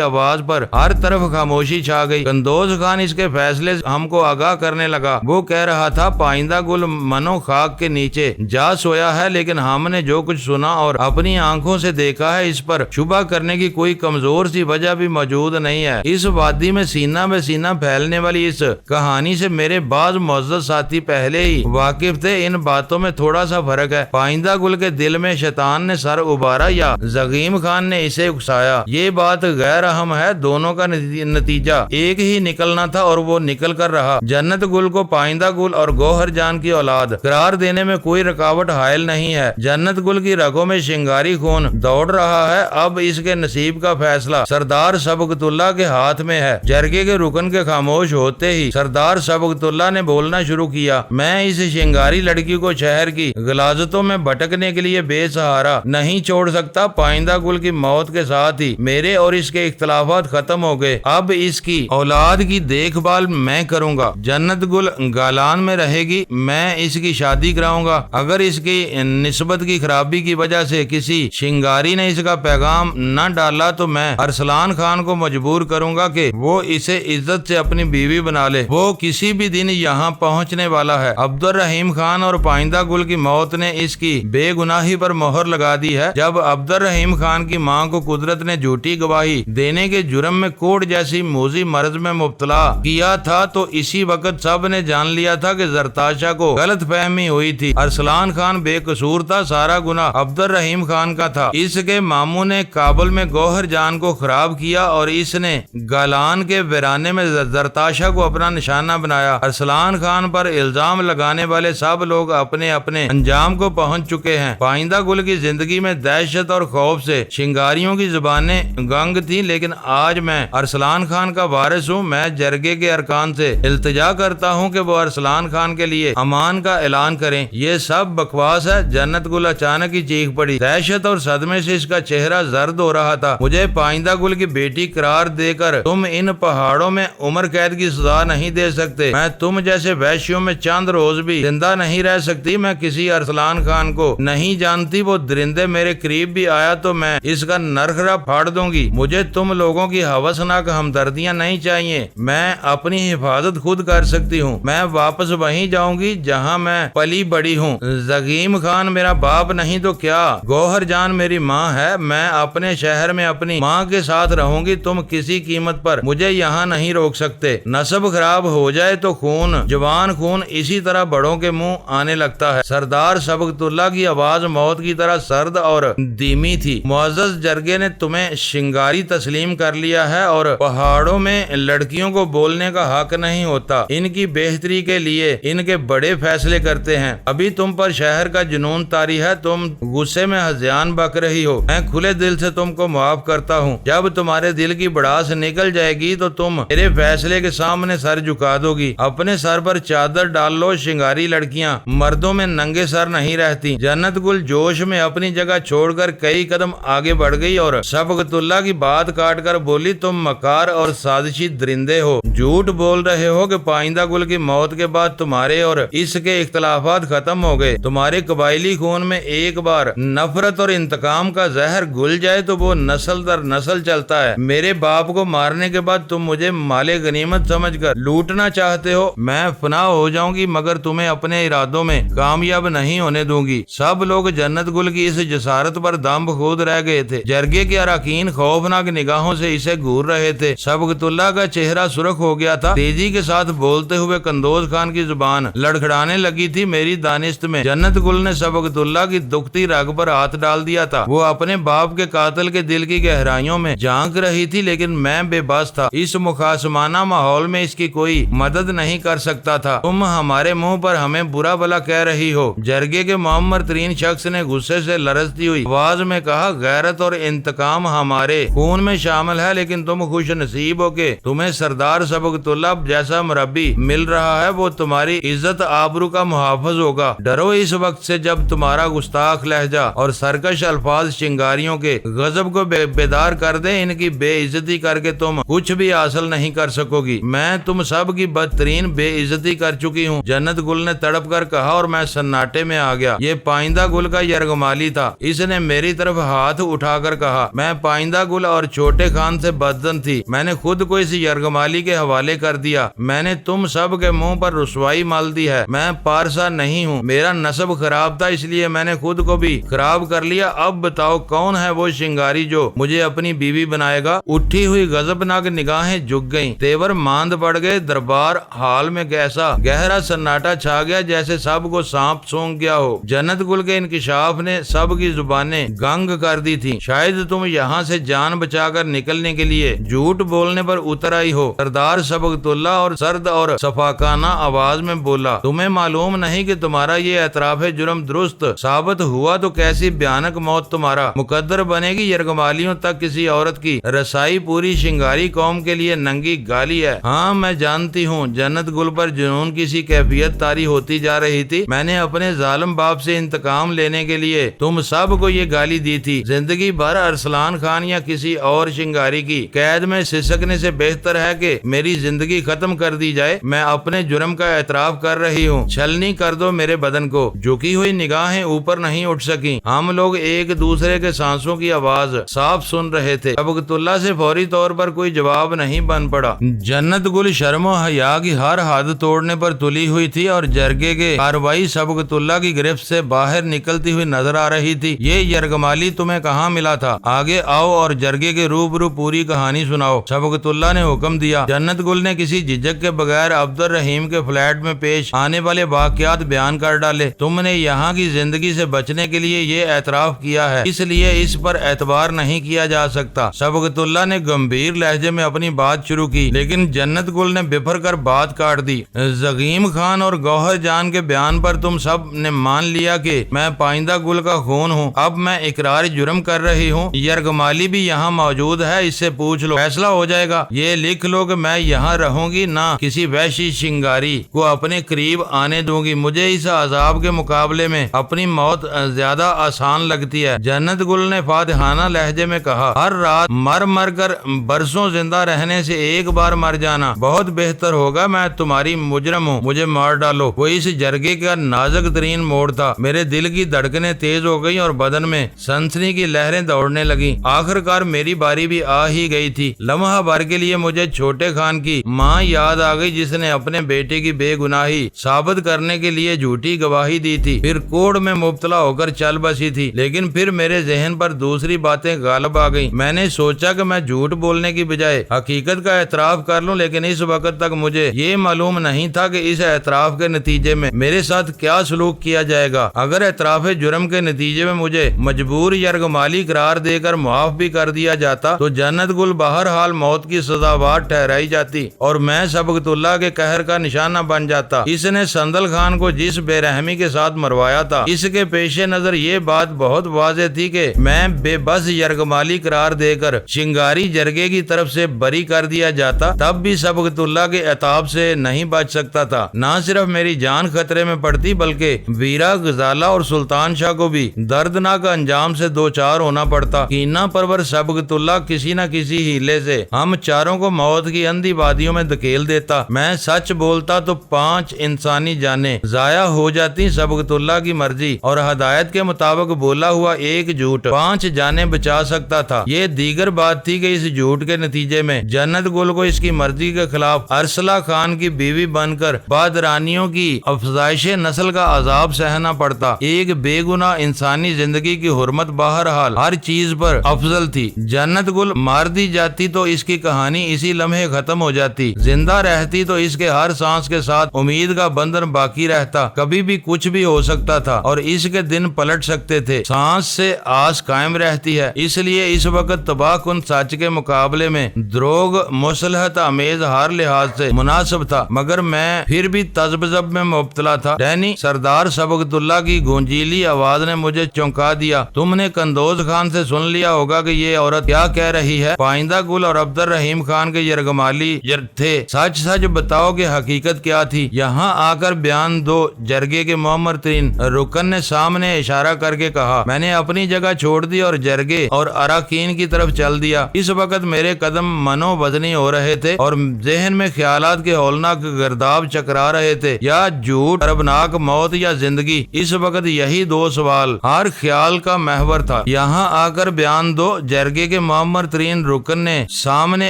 آواز پر ہر طرف خاموشی چھا گئی۔ قندوز خان اس کے فیصلے ہم کو آگاہ کرنے لگا۔ وہ کہہ رہا تھا، پائندہ گل منو خاک کے نیچے جا سویا ہے، لیکن ہم نے جو کچھ سنا اور اپنی آنکھوں سے دیکھا ہے اس پر شبہ کرنے کی کوئی کمزور سی وجہ بھی موجود نہیں ہے۔ اس وادی میں سینہ پھیلنے والی اس کہانی سے میرے بعض معزز ساتھی پہلے ہی واقف تھے۔ ان باتوں میں تھوڑا سا فرق ہے۔ پائندہ گل کے دل میں شیطان نے سر ابارا یا زغیم خان نے اسے اکسایا، یہ بات غیر اہم ہے۔ دونوں کاموں کا نتیجہ ایک ہی نکلنا تھا اور وہ نکل کر رہا۔ جنت گل کو پائندہ گل اور گوہر جان کی اولاد قرار دینے میں کوئی رکاوٹ حائل نہیں ہے۔ جنت گل کی رگوں میں شنگاری خون دوڑ رہا ہے۔ اب اس کے نصیب کا فیصلہ سردار سبقت اللہ کے ہاتھ میں ہے۔ جرگے کے رکن کے خاموش ہوتے ہی سردار سبقت اللہ نے بولنا شروع کیا، میں اس شنگاری لڑکی کو شہر کی غلاظتوں میں بھٹکنے کے لیے بے سہارا نہیں چھوڑ سکتا۔ پائندہ گل کی موت کے ساتھ ہی میرے اور اس کے اختلافات ختم ہو گئے۔ اب اس کی اولاد کی دیکھ بھال میں کروں گا۔ جنت گل گالان میں رہے گی، میں اس کی شادی کراؤں گا۔ اگر اس کی نسبت کی خرابی کی وجہ سے کسی شنگاری نے اس کا پیغام نہ ڈالا تو میں ارسلان خان کو مجبور کروں گا کہ وہ اسے عزت سے اپنی بیوی بنا لے۔ وہ کسی بھی دن یہاں پہنچنے والا ہے۔ عبد الرحیم خان اور پائندہ گل کی موت نے اس کی بے گناہی پر مہر لگا دی ہے۔ جب عبد الرحیم خان کی ماں کو قدرت نے جھوٹی گواہی دینے کے جرم میں کوڑ جیسی موذی مرض میں مبتلا کیا تھا تو اسی وقت سب نے جان لیا تھا کہ زرتاشا کو غلط فہمی ہوئی تھی۔ ارسلان خان بے قصور تھا، سارا گناہ عبد الرحیم خان کا تھا۔ اس کے ماموں نے کابل میں گوہر جان کو خراب کیا اور اس نے گالان کے ویرانے میں زرتاشا کو اپنا نشانہ بنایا۔ ارسلان خان پر الزام لگانے والے سب لوگ اپنے اپنے انجام کو پہنچ چکے ہیں۔ پائندہ گل کی زندگی میں دہشت اور خوف سے شنگاریوں کی زبانیں گنگ تھی، لیکن آج میں ارسلان خان کا وارث ہوں۔ میں جرگے کے ارکان سے التجا کرتا ہوں کہ وہ ارسلان خان کے لیے امان کا اعلان کریں۔ یہ سب بکواس ہے۔ جنت گل اچانک ہی چیخ پڑی۔ دہشت اور صدمے سے اس کا چہرہ زرد ہو رہا تھا۔ مجھے پائندہ گل کی بیٹی قرار دے کر تم ان پہاڑوں میں عمر قید کی سزا نہیں دے سکتے۔ میں تم جیسے وحشیوں میں چند روز بھی زندہ نہیں رہ سکتی۔ میں کسی ارسلان خان کو نہیں جانتی، وہ درندے میرے قریب بھی آیا تو میں اس کا نرخرا پھاڑ دوں گی۔ مجھے تم لوگوں کی ہوسناک ہمدردیاں نہیں چاہیے، میں اپنی حفاظت خود کر سکتی ہوں۔ میں واپس وہیں جاؤں گی جہاں میں پلی بڑی ہوں۔ زغیم خان میرا باپ نہیں تو کیا، گوہر جان میری ماں ہے۔ میں اپنے شہر میں اپنی ماں کے ساتھ رہوں گی۔ تم کسی قیمت پر مجھے یہاں نہیں روک سکتے۔ نسب خراب ہو جائے تو خون، جوان خون اسی طرح بڑوں کے منہ آنے لگتا ہے۔ سردار سبقت اللہ کی آواز موت کی طرح سرد اور دھیمی تھی۔ معزز جرگے نے تمہیں شنگاری تسلیم کر لیا ہے اور پہاڑوں میں لڑکیوں کو بولنے کا حق نہیں ہوتا۔ ان کی بہتری کے لیے ان کے بڑے فیصلے کرتے ہیں۔ ابھی تم پر شہر کا جنون طاری ہے، تم غصے میں ہذیان بک رہی ہو۔ میں کھلے دل سے تم کو معاف کرتا ہوں۔ جب تمہارے دل کی بڑاس نکل جائے گی تو تم میرے فیصلے کے سامنے سر جھکا دو گی۔ اپنے سر پر چادر ڈال لو، شنگاری لڑکیاں مردوں میں ننگے سر نہیں رہتی۔ جنت گل جوش میں اپنی جگہ چھوڑ کر کئی قدم آگے بڑھ گئی اور سبقت اللہ کی بات کاٹ کر بولی، تم مکار اور سازشی درندے ہو، جھوٹ بول رہے ہو کہ پائندہ گل کی موت کے بعد تمہارے اور اس کے اختلافات ختم ہو گئے۔ تمہارے قبائلی خون میں ایک بار نفرت اور انتقام کا زہر گل جائے تو وہ نسل در نسل چلتا ہے۔ میرے باپ کو مارنے کے بعد تم مجھے مال غنیمت سمجھ کر لوٹنا چاہتے ہو۔ میں فنا ہو جاؤں گی مگر تمہیں اپنے ارادوں میں کامیاب نہیں ہونے دوں گی۔ سب لوگ جنت گل کی اس جسارت پر دم خود رہ گئے تھے۔ جرگے کے اراکین خوفناک نگاہوں سے اسے گھور رہے تھے۔ سبقت اللہ کا چہرہ سرخ ہو گیا تھا۔ تیزی کے ساتھ بولتے ہوئے قندوز خان کی زبان لڑکھڑانے لگی تھی۔ میری دانست میں جنت گل نے سبقت اللہ کی دکھتی رگ پر ہاتھ ڈال دیا تھا۔ وہ اپنے باپ کے قاتل کے دل کی گہرائیوں میں جھانک رہی تھی، لیکن میں بے بس تھا۔ اس مخاصمانہ ماحول میں اس کی کوئی مدد نہیں کر سکتا تھا۔ تم ہمارے منہ پر ہمیں برا بلا کہہ رہی ہو، جرگے کے معمر ترین شخص نے غصے سے لرزتی ہوئی آواز میں کہا۔ غیرت اور انتقام ہمارے خون میں شامل ہے، لیکن تم خوش نصیب ہو کہ تمہیں سردار سبقت اللہ جیسا مربی مل رہا ہے۔ وہ تمہاری عزت آبرو کا محافظ ہوگا۔ ڈرو اس وقت سے جب تمہارا گستاخ لہجہ اور سرکش الفاظ شنگاریوں کے غضب کو بیدار کر دیں۔ ان کی بے عزتی کر کے تم کچھ بھی حاصل نہیں کر سکو گی۔ میں تم سب کی بدترین بے عزتی کر چکی ہوں، جنت گل نے تڑپ کر کہا، اور میں سناٹے میں آ گیا۔ یہ پائندہ گل کا یرغمالی تھا۔ اس نے میری طرف ہاتھ اٹھا کر کہا، میں پائندہ گل اور چھوٹے خان سے بدظن تھی۔ میں نے خود کو اس یرغمالی کے حوالے کر دیا۔ میں نے تم سب کے منہ پر رسوائی مال دی ہے۔ میں پارسا نہیں ہوں، میرا نسب خراب تھا، اس لیے میں نے خود کو بھی خراب کر لیا۔ اب بتاؤ کون ہے وہ شنگاری جو مجھے اپنی بیوی بنائے گا؟ اٹھی ہوئی غضبناک نگاہیں جھک گئیں، تیور ماند پڑ گئے۔ دربار حال میں کیسا گہرا سناٹا چھا گیا، جیسے سب کو سانپ سونگ گیا ہو۔ جنت گل کے انکشاف نے سب کی زبانیں گنگ کر دی تھی۔ شاید تم یہاں سے جان بچا کر نکلنے کے لیے لیے جھوٹ بولنے پر اتر آئی ہو؟ سردار سبقتاللہ اور سرد اور شفقانہ آواز میں بولا، تمہیں معلوم نہیں کہ تمہارا یہ اعتراف جرم درست ثابت ہوا تو کیسی بھیانک موت تمہارا مقدر بنے گی۔ یرغمالیوں تک کسی عورت کی رسائی پوری شنگاری قوم کے لیے ننگی گالی ہے۔ ہاں میں جانتی ہوں جنت گل پر جنون کی سی کیفیت طاری ہوتی جا رہی تھی۔ میں نے اپنے ظالم باپ سے انتقام لینے کے لیے تم سب کو یہ گالی دی تھی۔ زندگی بھر ارسلان خان یا کسی اور شنگاری کی قید میں سسکنے سے بہتر ہے کہ میری زندگی ختم کر دی جائے۔ میں اپنے جرم کا اعتراف کر رہی ہوں، چھلنی کر دو میرے بدن کو۔ جھکی ہوئی نگاہیں اوپر نہیں اٹھ سکیں۔ ہم لوگ ایک دوسرے کے سانسوں کی آواز صاف سن رہے تھے۔ سبقتاللہ سے فوری طور پر کوئی جواب نہیں بن پڑا۔ جنت گل شرم و حیا کی ہر حد توڑنے پر تلی ہوئی تھی اور جرگے کے کارروائی سبقتاللہ کی گرفت سے باہر نکلتی ہوئی نظر آ رہی تھی۔ یہ یرغمالی تمہیں کہاں ملا تھا؟ آگے آؤ اور جرگے کے روبرو پوری کہانی سناؤ، سبقتاللہ نے حکم دیا۔ جنت گل نے کسی جھجک کے بغیر عبد الرحیم کے فلیٹ میں پیش آنے والے واقعات بیان کر ڈالے۔ تم نے یہاں کی زندگی سے بچنے کے لیے یہ اعتراف کیا ہے، اس لیے اس پر اعتبار نہیں کیا جا سکتا۔ سبقتاللہ نے گمبھیر لہجے میں اپنی بات شروع کی، لیکن جنت گل نے بفر کر بات کاٹ دی۔ زغیم خان اور گوہر جان کے بیان پر تم سب نے مان لیا کہ میں پائندہ گل کا خون ہوں۔ اب میں اقرار جرم کر رہی ہوں۔ یرغمالی بھی یہاں موجود ہے، اس سے پوچھ لو، فیصلہ ہو جائے گا۔ یہ لکھ لو کہ میں یہاں رہوں گی، نہ کسی وحشی شنگاری کو اپنے قریب آنے دوں گی۔ مجھے اس عذاب کے مقابلے میں اپنی موت زیادہ آسان لگتی ہے۔ جنت گل نے فاتحانہ لہجے میں کہا، ہر رات مر مر کر برسوں زندہ رہنے سے ایک بار مر جانا بہت بہتر ہوگا۔ میں تمہاری مجرم ہوں، مجھے مار ڈالو۔ وہ اس جرگے کا نازک ترین موڑ تھا۔ میرے دل کی دھڑکنیں تیز ہو گئی اور بدن میں سنسنی کی لہریں دوڑنے لگیں۔ آخر کار میری باری بھی آ ہی گئی تھی۔ لمحہ بھر کے لیے مجھے چھوٹے خان کی ماں یاد آ گئی، جس نے اپنے بیٹے کی بے گناہی ثابت کرنے کے لیے جھوٹی گواہی دی تھی، پھر کوڑ میں مبتلا ہو کر چل بسی تھی۔ لیکن پھر میرے ذہن پر دوسری باتیں غالب آ گئیں۔ میں نے سوچا کہ میں جھوٹ بولنے کی بجائے حقیقت کا اعتراف کر لوں، لیکن اس وقت تک مجھے یہ معلوم نہیں تھا کہ اس اعتراف کے نتیجے میں میرے ساتھ کیا سلوک کیا جائے گا۔ اگر اعتراف جرم کے نتیجے میں مجھے مجبور یرغمالی قرار دے کر معاف بھی کر دیا جاتا تو جنت گل بہرحال موت کی سزاوار ٹھہرائی جاتی اور میں سبقتاللہ کے قہر کا نشانہ بن جاتا۔ اس نے سندل خان کو جس بے رحمی کے ساتھ مروایا تھا، اس کے پیش نظر یہ بات بہت واضح تھی کہ میں بے بس یرغمالی قرار دے کر شنگاری جرگے کی طرف سے بری کر دیا جاتا، تب بھی سبقتاللہ کے عتاب سے نہیں بچ سکتا تھا۔ نہ صرف میری جان خطرے میں پڑتی بلکہ ویرا غزالہ اور سلطان شاہ کو بھی دردناک انجام سے دوچار ہونا پڑتا۔ کینہ پرور سبقتاللہ کسی نہ کسی ہیلے سے ہم چاروں کو موت کی اندھی وادیوں میں دھکیل دیتا۔ میں سچ بولتا تو 5 انسانی جانیں ضائع ہو جاتی۔ سبقتاللہ کی مرضی اور ہدایت کے مطابق بولا ہوا ایک جھوٹ 5 جانیں بچا سکتا تھا۔ یہ دیگر بات تھی کہ اس جھوٹ کے نتیجے میں جنت گل کو اس کی مرضی کے خلاف ارسلہ خان کی بیوی بن کر بادرانیوں کی افزائش نسل کا عذاب سہنا پڑتا۔ ایک بے گناہ انسانی زندگی کی حرمت بہرحال ہر چیز پر افضل تھی۔ جنت گل مار دی جاتی تو اس کی کہانی اسی لمحے ختم ہو جاتی، زندہ رہتی تو اس کے ہر سانس کے ساتھ امید کا بندھن باقی رہتا۔ کبھی بھی کچھ بھی ہو سکتا تھا اور اس کے دن پلٹ سکتے تھے۔ سانس سے آس قائم رہتی ہے، اس لیے اس وقت تباہ کن سچ کے مقابلے میں دروغ مصلحت امیز ہر لحاظ سے مناسب تھا، مگر میں پھر بھی تذبذب میں مبتلا تھا۔ ڈینی، سردار سبقتاللہ کی گونجیلی آواز نے مجھے چونکا دیا۔ تم نے قندوز خان سے سن لیا ہوگا کہ یہ عورت کیا کہہ رہی ہے۔ پائندہ گل اور عبد الرحیم خان کے یرغمالی تھے، سچ سچ بتاؤ کہ حقیقت کیا تھی۔ یہاں آ کر بیان دو، جرگے کے معمر ترین رکن نے سامنے اشارہ کر کے کہا۔ میں نے اپنی جگہ چھوڑ دی اور جرگے اور اراکین کی طرف چل دیا۔ اس وقت میرے قدم منو وزنی ہو رہے تھے اور ذہن میں خیالات کے ہولناک گرداب چکرا رہے تھے، یا جھوٹ، ربناک موت یا زندگی۔ اس وقت یہی 2 سوال ہر خیال کا محور تھا۔ یہاں آ کر بیان دو، جرگے کے معمر ترین رکن نے سامنے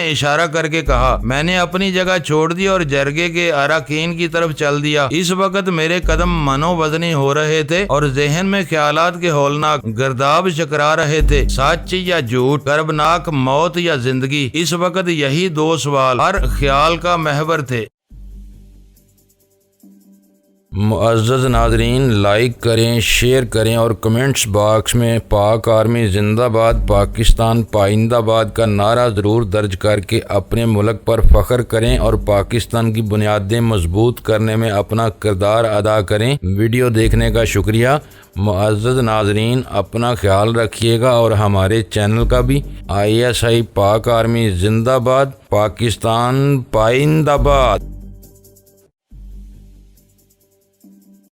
اشارہ کر کے کہا۔ میں نے اپنی جگہ چھوڑ دی اور جرگے کے اراکین کی طرف چل دیا۔ اس وقت میرے قدم منو وزنی ہو رہے تھے اور ذہن میں خیالات کے ہولناک گرداب چکرا رہے تھے، سچ یا جھوٹ، ربناک موت یا زندگی۔ اس وقت یہی 2 سوال ہر خیال کا محور تھے۔ معزز ناظرین، لائک کریں، شیئر کریں اور کمنٹس باکس میں پاک آرمی زندہ باد، پاکستان پائندہ باد کا نعرہ ضرور درج کر کے اپنے ملک پر فخر کریں اور پاکستان کی بنیادیں مضبوط کرنے میں اپنا کردار ادا کریں۔ ویڈیو دیکھنے کا شکریہ۔ معزز ناظرین، اپنا خیال رکھیے گا اور ہمارے چینل کا بھی۔ ISI پاک آرمی زندہ باد، پاکستان پائندہ باد۔